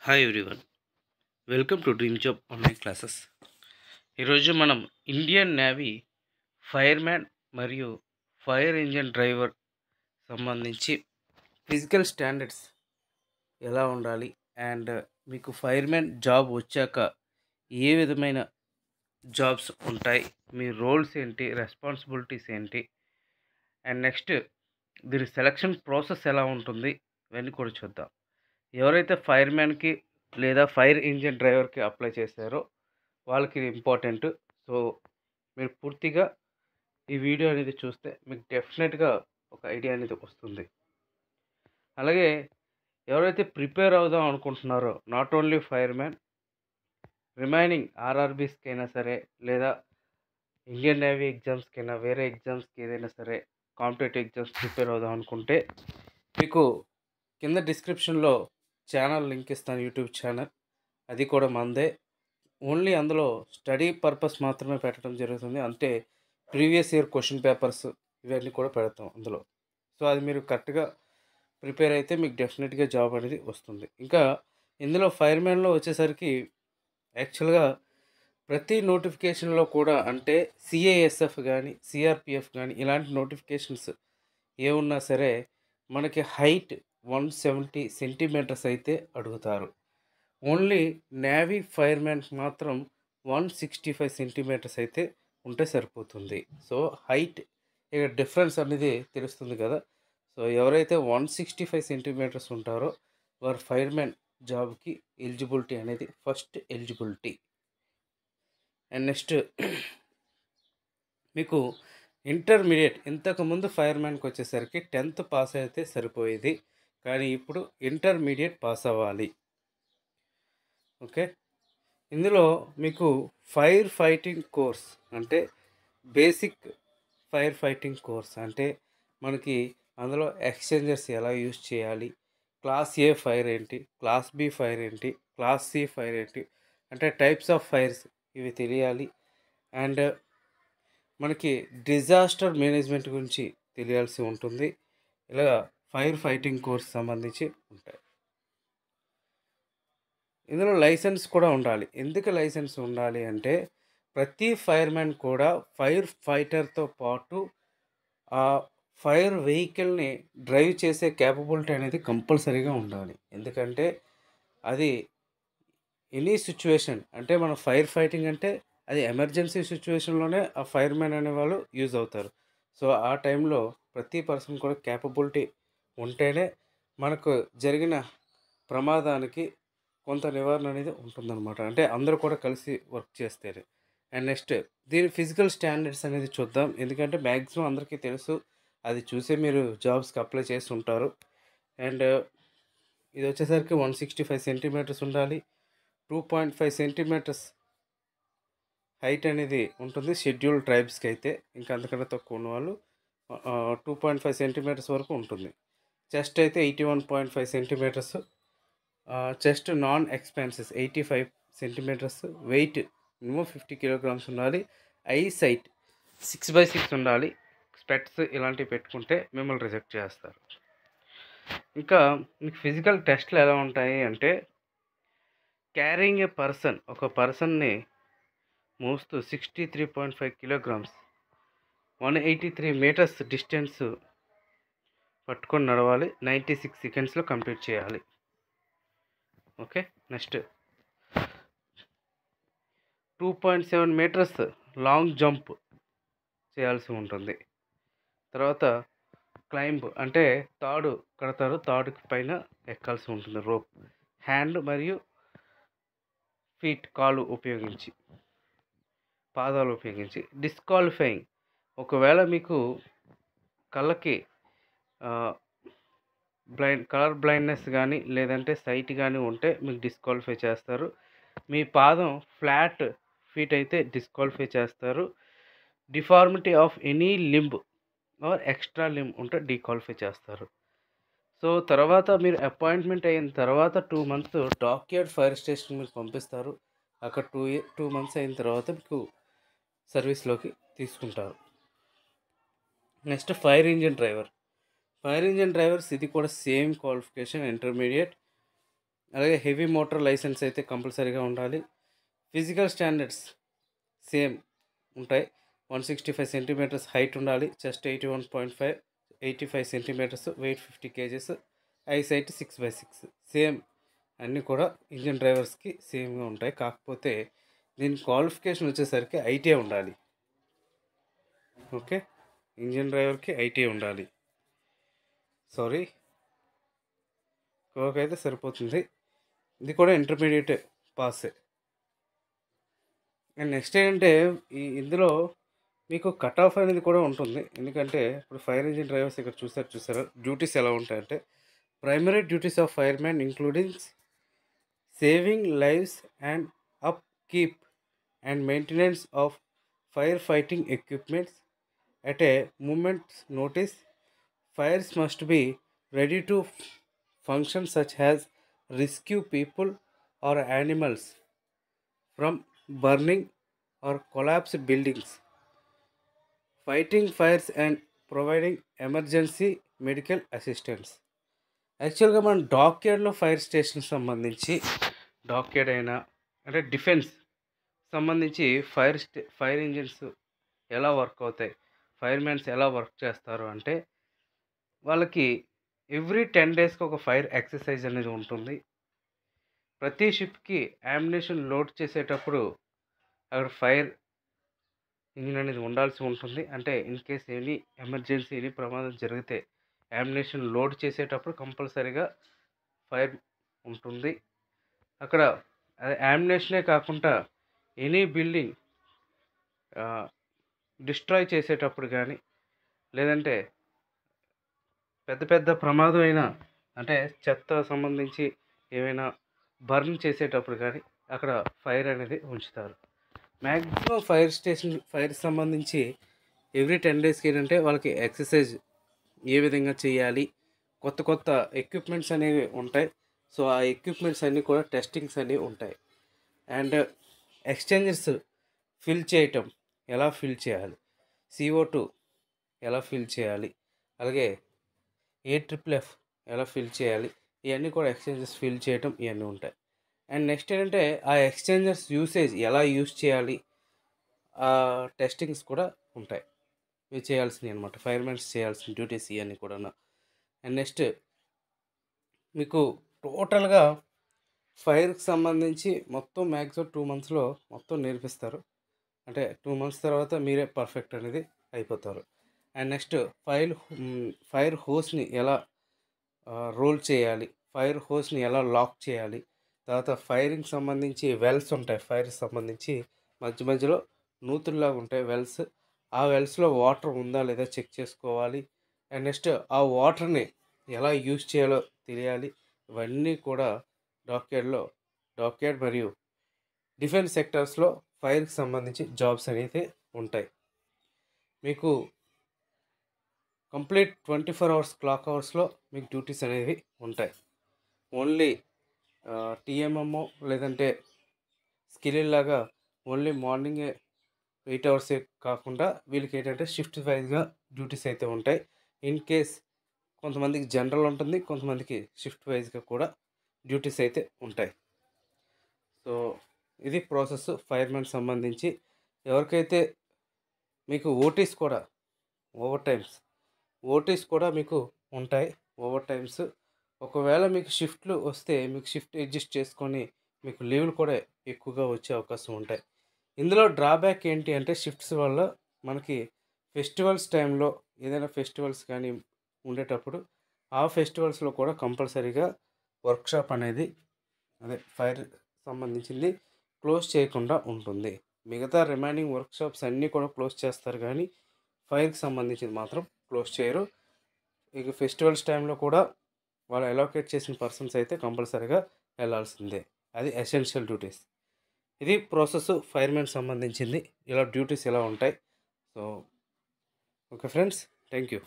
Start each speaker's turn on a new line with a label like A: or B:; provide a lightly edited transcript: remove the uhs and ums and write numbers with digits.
A: Hi everyone, welcome to dream job online classes. ఈరోజు మనం Indian navy fireman మరియు fire engine driver సంబంధించి physical standards ఎలా ఉండాలి అండ్ మీకు ఫైర్మ్యాన్ జాబ్ వచ్చాక ఏ విధమైన జాబ్స్ ఉంటాయి, మీ రోల్స్ ఏంటి, రెస్పాన్సిబిలిటీస్ ఏంటి, అండ్ నెక్స్ట్ దీని సెలక్షన్ ప్రాసెస్ ఎలా ఉంటుంది, ఇవన్నీ కూడా చూద్దాం. ఎవరైతే ఫైర్మ్యాన్కి లేదా ఫైర్ ఇంజిన్ డ్రైవర్కి అప్లై చేశారో వాళ్ళకి ఇది ఇంపార్టెంట్. సో మీరు పూర్తిగా ఈ వీడియో అనేది చూస్తే మీకు డెఫినెట్గా ఒక ఐడియా అనేది వస్తుంది. అలాగే ఎవరైతే ప్రిపేర్ అవుదాం అనుకుంటున్నారో నాట్ ఓన్లీ ఫైర్మ్యాన్, రిమైనింగ్ ఆర్ఆర్బీస్కి అయినా సరే లేదా ఇండియన్ నేవీ ఎగ్జామ్స్కి అయినా వేరే ఎగ్జామ్స్కి ఏదైనా సరే కాంపిటేటివ్ ఎగ్జామ్స్ ప్రిపేర్ అవుదాం అనుకుంటే మీకు కింద డిస్క్రిప్షన్లో ఛానల్ లింక్ ఇస్తాను, యూట్యూబ్ ఛానల్. అది కూడా మందే. ఓన్లీ అందులో స్టడీ పర్పస్ మాత్రమే పెట్టడం జరుగుతుంది. అంటే ప్రీవియస్ ఇయర్ క్వశ్చన్ పేపర్స్ ఇవన్నీ కూడా పెడతాం అందులో. సో అది మీరు కరెక్ట్గా ప్రిపేర్ అయితే మీకు డెఫినెట్గా జాబ్ అనేది వస్తుంది. ఇంకా ఇందులో ఫైర్మ్యాన్లో వచ్చేసరికి యాక్చువల్గా ప్రతి నోటిఫికేషన్లో కూడా అంటే సిఐఎస్ఎఫ్ కానీ సిఆర్పిఎఫ్ కానీ ఇలాంటి నోటిఫికేషన్స్ ఏమున్నా సరే మనకి హైట్ 170 సెంటీమీటర్స్ అయితే అడుగుతారు. ఓన్లీ నేవీ ఫైర్మ్యాన్ మాత్రం 165 సెంటీమీటర్స్ అయితే ఉంటే సరిపోతుంది. సో హైట్ ఇక డిఫరెన్స్ అనేది తెలుస్తుంది కదా. సో ఎవరైతే 165 సెంటీమీటర్స్ ఉంటారో వారు ఫైర్మ్యాన్ జాబ్కి ఎలిజిబిలిటీ అనేది ఫస్ట్ ఎలిజిబిలిటీ. అండ్ నెక్స్ట్ మీకు ఇంటర్మీడియట్, ఇంతకుముందు ఫైర్మ్యాన్కి వచ్చేసరికి 10th పాస్ అయితే సరిపోయేది, కానీ ఇప్పుడు ఇంటర్మీడియట్ పాస్ అవ్వాలి. ఓకే, ఇందులో మీకు ఫైర్ ఫైటింగ్ కోర్స్ అంటే బేసిక్ ఫైర్ ఫైటింగ్ కోర్స్ అంటే మనకి అందులో ఎక్స్చేంజర్స్ ఎలా యూజ్ చేయాలి, క్లాస్ ఏ ఫైర్ ఏంటి, క్లాస్ బి ఫైర్ ఏంటి, క్లాస్ సి ఫైర్ ఏంటి, అంటే టైప్స్ ఆఫ్ ఫైర్స్ ఇవి తెలియాలి. అండ్ మనకి డిజాస్టర్ మేనేజ్మెంట్ గురించి తెలియాల్సి ఉంటుంది. ఇలా ఫైర్ ఫైటింగ్ కోర్స్ సంబంధించి ఉంటాయి. ఇందులో లైసెన్స్ కూడా ఉండాలి. ఎందుకు లైసెన్స్ ఉండాలి అంటే ప్రతి ఫైర్మ్యాన్ కూడా ఫైర్ ఫైటర్తో పాటు ఆ ఫైర్ వెహికల్ని డ్రైవ్ చేసే క్యాపబిలిటీ అనేది కంపల్సరీగా ఉండాలి. ఎందుకంటే అది ఎనీ సిచ్యువేషన్, అంటే మన ఫైర్ ఫైటింగ్ అంటే అది ఎమర్జెన్సీ సిచ్యువేషన్లోనే ఆ ఫైర్మ్యాన్ అనేవాళ్ళు యూజ్ అవుతారు. సో ఆ టైంలో ప్రతి పర్సన్ కూడా క్యాపబిలిటీ ఉంటేనే మనకు జరిగిన ప్రమాదానికి కొంత నివారణ అనేది ఉంటుందన్నమాట. అంటే అందరూ కూడా కలిసి వర్క్ చేస్తేనే. అండ్ నెక్స్ట్ దీని ఫిజికల్ స్టాండర్డ్స్ అనేది చూద్దాం. ఎందుకంటే మ్యాక్సిమం అందరికీ తెలుసు, అది చూసే మీరు జాబ్స్కి అప్లై చేసి ఉంటారు. అండ్ ఇది వచ్చేసరికి 165 సెంటీమీటర్స్ ఉండాలి. 2.5 సెంటీమీటర్స్ హైట్ అనేది ఉంటుంది షెడ్యూల్ ట్రైబ్స్కి అయితే. ఇంకా అంతకన్నా తక్కువ ఉన్నవాళ్ళు 2.5 సెంటీమీటర్స్ వరకు ఉంటుంది. చెస్ట్ అయితే 81.5 centimetres, chest non expansion 85 centimetres, weight minimum 50 kilograms ఉండాలి. ఐ సైట్ 6/6 ఉండాలి. స్పెట్స్ ఇలాంటివి పెట్టుకుంటే మిమ్మల్ని రిజెక్ట్ చేస్తారు. ఇంకా మీకు ఫిజికల్ టెస్ట్లు ఎలా ఉంటాయి అంటే క్యారింగ్ ఏ పర్సన్, ఒక పర్సన్ని మోస్తూ 63.5 కిలోగ్రామ్స్ 183 మీటర్స్ డిస్టెన్స్ పట్టుకొని నడవాలి. 96 సెకండ్స్లో కంప్లీట్ చేయాలి. Okay, next 2.7 metres long jump చేయాల్సి ఉంటుంది. తర్వాత క్లైంబ్ అంటే తాడు కడతారు, తాడుకి పైన ఎక్కాల్సి ఉంటుంది, రోప్. హ్యాండ్ మరియు ఫీట్, కాలు ఉపయోగించి, పాదాలు ఉపయోగించి. డిస్క్వాలిఫైయింగ్, ఒకవేళ మీకు కళ్ళకి కలర్ బ్లైండ్నెస్ కానీ లేదంటే సైట్ కానీ ఉంటే మీకు డిస్క్వాలిఫై చేస్తారు. మీ పాదం ఫ్లాట్ ఫీట్ అయితే డిస్క్వాలిఫై చేస్తారు. Deformity of any limb are extra limb ఉంటే డిక్వాలిఫై చేస్తారు. సో తర్వాత మీరు అపాయింట్మెంట్ అయిన తర్వాత 2 months డాక్యార్డ్ ఫైర్ స్టేషన్ మీకు పంపిస్తారు. అక్కడ 2 months అయిన తర్వాత మీకు సర్వీస్లోకి తీసుకుంటారు. నెక్స్ట్ ఫైర్ ఇంజిన్ డ్రైవర్స్, ఇది కూడా సేమ్ క్వాలిఫికేషన్, ఇంటర్మీడియట్. అలాగే హెవీ మోటార్ లైసెన్స్ అయితే కంపల్సరీగా ఉండాలి. ఫిజికల్ స్టాండర్డ్స్ సేమ్ ఉంటాయి. 165 సెంటీమీటర్స్ హైట్ ఉండాలి. Chest 81.5, 85 centimetres, weight 50 kgs, eyesight 6/6 same. అన్నీ కూడా ఇంజిన్ డ్రైవర్స్కి సేమ్గా ఉంటాయి. కాకపోతే దీని క్వాలిఫికేషన్ వచ్చేసరికి ఐటీఐ ఉండాలి. ఓకే, ఇంజిన్ డ్రైవర్కి ఐటీఐ ఉండాలి. సారీ, అయితే సరిపోతుంది. ఇది కూడా ఇంటర్మీడియట్ పాసే. అండ్ నెక్స్ట్ ఏంటంటే ఇందులో మీకు కట్ ఆఫ్ అనేది కూడా ఉంటుంది. ఎందుకంటే ఇప్పుడు ఫైర్ ఇంజిన్ డ్రైవర్స్ ఇక్కడ చూసారు డ్యూటీస్ ఎలా ఉంటాయంటే, primary duties of fireman including saving lives and upkeep and maintenance of fire fighting equipments at a moment's notice. Fires must be ready to function such as rescue people or animals from burning or collapsed buildings, fighting fires and providing emergency medical assistance. యాక్చువల్గా మనం డాక్యార్డ్లో fire station సంబంధించి dockyard అయినా అంటే defence సంబంధించి fire engines ఎలా work అవుతాయి, ఫైర్మెన్స్ ఎలా work చేస్తారు అంటే, వాళ్ళకి ఎవ్రీ 10 daysకి ఒక ఫైర్ ఎక్సర్సైజ్ అనేది ఉంటుంది. ప్రతి షిప్కి యామ్యునేషన్ లోడ్ చేసేటప్పుడు అక్కడ ఫైర్ ఇంజిన్ అనేది ఉండాల్సి ఉంటుంది. అంటే in case any emergency, any ప్రమాదం జరిగితే యామ్యునేషన్ లోడ్ చేసేటప్పుడు కంపల్సరీగా ఫైర్ ఉంటుంది. అక్కడ యామ్యునేషనే కాకుండా ఎనీ బిల్డింగ్ డిస్ట్రాయ్ చేసేటప్పుడు కానీ, లేదంటే పెద్ద ప్రమాదం అయినా అంటే చెత్త సంబంధించి ఏమైనా బర్న్ చేసేటప్పుడు కానీ అక్కడ ఫైర్ అనేది ఉంచుతారు. మ్యాక్సిమం ఫైర్ సంబంధించి ఎవ్రీ 10 daysకి ఏంటంటే వాళ్ళకి ఎక్సర్సైజ్ ఏ విధంగా చేయాలి, కొత్త ఎక్విప్మెంట్స్ అనేవి ఉంటాయి. సో ఆ ఎక్విప్మెంట్స్ అన్నీ కూడా టెస్టింగ్స్ అనేవి ఉంటాయి. అండ్ ఎక్స్చేంజర్స్ ఫిల్ చేయటం ఎలా ఫిల్ చేయాలి, CO2 ఎలా ఫిల్ చేయాలి, అలాగే AFFF ఎలా ఫిల్ చేయాలి, ఇవన్నీ కూడా ఎక్స్చేంజర్స్ ఫిల్ చేయటం ఇవన్నీ ఉంటాయి. అండ్ నెక్స్ట్ ఏంటంటే ఆ ఎక్స్చేంజర్స్ యూసేజ్ ఎలా యూస్ చేయాలి, ఆ టెస్టింగ్స్ కూడా ఉంటాయి. ఇవి చేయాల్సినవి అనమాట, ఫైర్మెన్స్ చేయాల్సిన డ్యూటీస్ ఇవన్నీ కూడా. అండ్ నెక్స్ట్ మీకు టోటల్గా ఫైర్కి సంబంధించి మొత్తం మ్యాక్సిమం 2 monthsలో మొత్తం నేర్పిస్తారు. అంటే 2 months తర్వాత మీరే పర్ఫెక్ట్ అనేది అయిపోతారు. అండ్ నెక్స్ట్ ఫైర్ హోస్ని ఎలా రోల్ చేయాలి, ఫైర్ హోస్ని ఎలా లాక్ చేయాలి, తర్వాత ఫైరింగ్ సంబంధించి వెల్స్ ఉంటాయి. ఫైర్కి సంబంధించి మధ్యలో నూతుల్లాగా ఉంటాయి వెల్స్. ఆ వెల్స్లో వాటర్ ఉందా లేదా చెక్ చేసుకోవాలి. అండ్ నెక్స్ట్ ఆ వాటర్ని ఎలా యూజ్ చేయాలో తెలియాలి. ఇవన్నీ కూడా డాక్యార్డ్ మరియు డిఫెన్స్ సెక్టర్స్లో ఫైర్కి సంబంధించి జాబ్స్ అనేది ఉంటాయి. మీకు కంప్లీట్ 24 hours క్లాక్ అవర్స్లో మీకు డ్యూటీస్ అనేవి ఉంటాయి. ఓన్లీ TMM లేదంటే స్కిల్ లాగా ఓన్లీ మార్నింగే 8 hours కాకుండా వీళ్ళకి ఏంటంటే షిఫ్ట్ వైజ్గా డ్యూటీస్ అయితే ఉంటాయి. ఇన్ కేస్ కొంతమందికి జనరల్ ఉంటుంది, కొంతమందికి షిఫ్ట్ వైజ్గా కూడా డ్యూటీస్ అయితే ఉంటాయి. సో ఇది ప్రాసెస్ ఫైర్మెన్ సంబంధించి. ఎవరికైతే మీకు ఓటీస్ కూడా మీకు ఉంటాయి. ఓవర్ టైమ్స్ ఒకవేళ మీకు షిఫ్ట్లు వస్తే మీకు షిఫ్ట్ అడ్జస్ట్ చేసుకొని మీకు లీవ్లు కూడా ఎక్కువగా వచ్చే అవకాశం ఉంటాయి. ఇందులో డ్రాబ్యాక్ ఏంటి అంటే, షిఫ్ట్స్ వల్ల మనకి ఫెస్టివల్స్ టైంలో ఏదైనా ఫెస్టివల్స్ కానీ ఉండేటప్పుడు ఆ ఫెస్టివల్స్లో కూడా కంపల్సరీగా వర్క్షాప్ అనేది ఫైర్ సంబంధించింది క్లోజ్ చేయకుండా ఉంటుంది. మిగతా రిమైనింగ్ వర్క్షాప్స్ అన్నీ కూడా క్లోజ్ చేస్తారు, కానీ ఫైర్కి సంబంధించింది మాత్రం క్లోజ్ చేయరు. ఇక ఫెస్టివల్స్ టైంలో కూడా వాళ్ళు అలోకేట్ చేసిన పర్సన్స్ అయితే కంపల్సరీగా వెళ్ళాల్సిందే. అది ఎసెన్షియల్ డ్యూటీస్. ఇది ప్రాసెస్ ఫైర్మెన్ సంబంధించింది. ఇలా డ్యూటీస్ ఎలా ఉంటాయి. So okay friends, thank you.